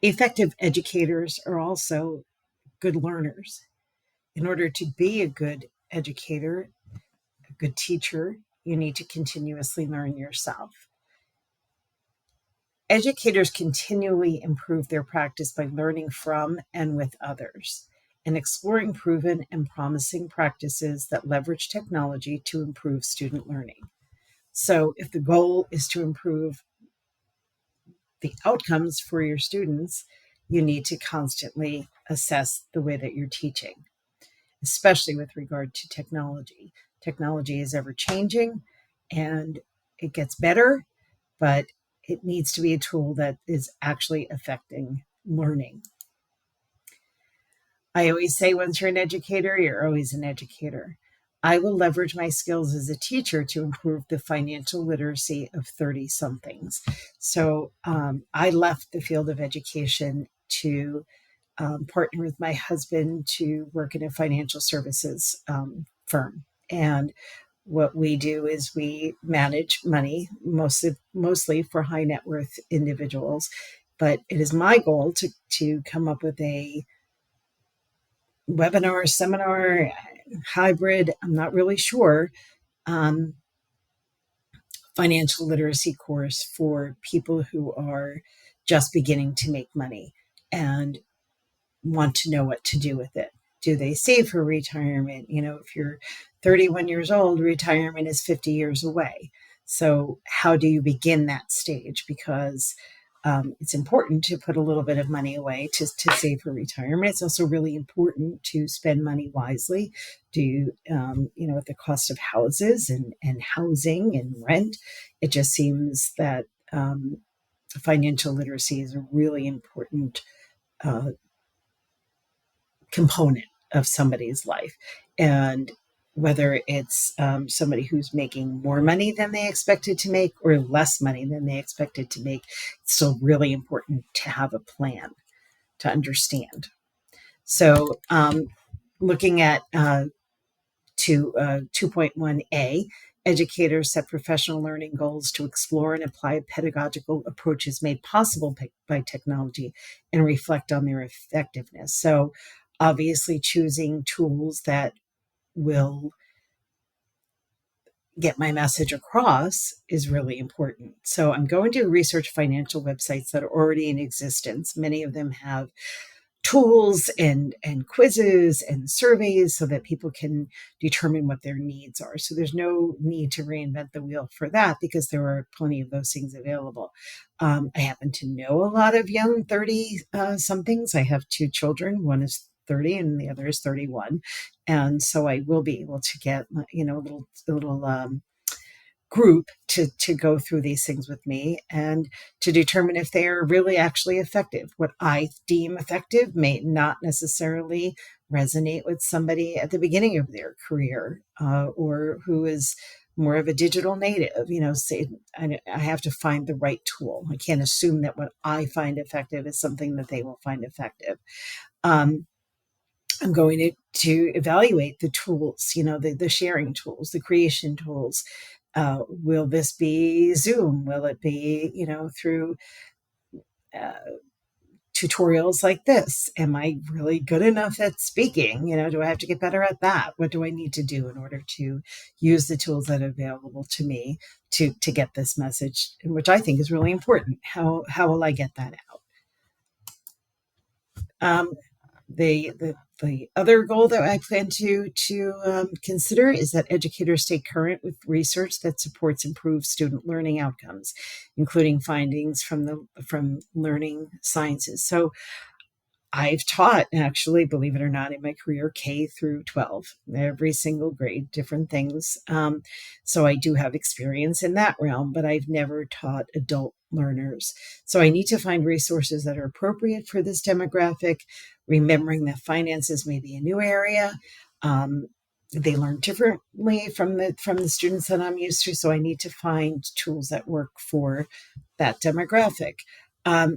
Effective educators are also good learners. In order to be a good educator, a good teacher, you need to continuously learn yourself. Educators continually improve their practice by learning from and with others and exploring proven and promising practices that leverage technology to improve student learning. So, if the goal is to improve the outcomes for your students, you need to constantly assess the way that you're teaching, especially with regard to technology. Technology is ever changing and it gets better, but it needs to be a tool that is actually affecting learning. I always say, once you're an educator, you're always an educator. I will leverage my skills as a teacher to improve the financial literacy of 30 somethings. So I left the field of education to partner with my husband to work in a financial services firm. And what we do is we manage money mostly for high net worth individuals. But it is my goal to come up with a webinar, seminar, hybrid, I'm not really sure, financial literacy course for people who are just beginning to make money and want to know what to do with it. Do they save for retirement? If you're 31 years old, retirement is 50 years away. So how do you begin that stage? Because it's important to put a little bit of money away to save for retirement. It's also really important to spend money wisely. With the cost of houses and housing and rent, it just seems that financial literacy is a really important component of somebody's life. And whether it's somebody who's making more money than they expected to make or less money than they expected to make, it's still really important to have a plan to understand. So looking at 2.1a, educators set professional learning goals to explore and apply pedagogical approaches made possible by technology and reflect on their effectiveness. So obviously choosing tools that will get my message across is really important. So I'm going to research financial websites that are already in existence. Many of them have tools and quizzes and surveys so that people can determine what their needs are. So there's no need to reinvent the wheel for that because there are plenty of those things available. I happen to know a lot of young 30 somethings. I have two children. One is 30 and the other is 31. And so I will be able to get, a little group to go through these things with me and to determine if they are really actually effective. What I deem effective may not necessarily resonate with somebody at the beginning of their career or who is more of a digital native. Say I have to find the right tool. I can't assume that what I find effective is something that they will find effective. I'm going to evaluate the tools, the sharing tools, the creation tools. Will this be Zoom? Will it be, through tutorials like this? Am I really good enough at speaking? Do I have to get better at that? What do I need to do in order to use the tools that are available to me to get this message, which I think is really important? How will I get that out? The other goal that I plan to consider is that educators stay current with research that supports improved student learning outcomes, including findings from learning sciences. So I've taught, actually, believe it or not, in my career, K through 12, every single grade, different things. So I do have experience in that realm, but I've never taught adult learners. So I need to find resources that are appropriate for this demographic, remembering that finances may be a new area. They learn differently from the students that I'm used to. So I need to find tools that work for that demographic.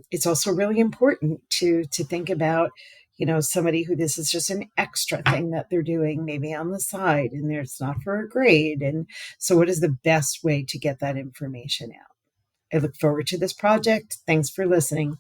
It's also really important to think about, somebody who this is just an extra thing that they're doing maybe on the side and it's not for a grade. And so what is the best way to get that information out? I look forward to this project. Thanks for listening.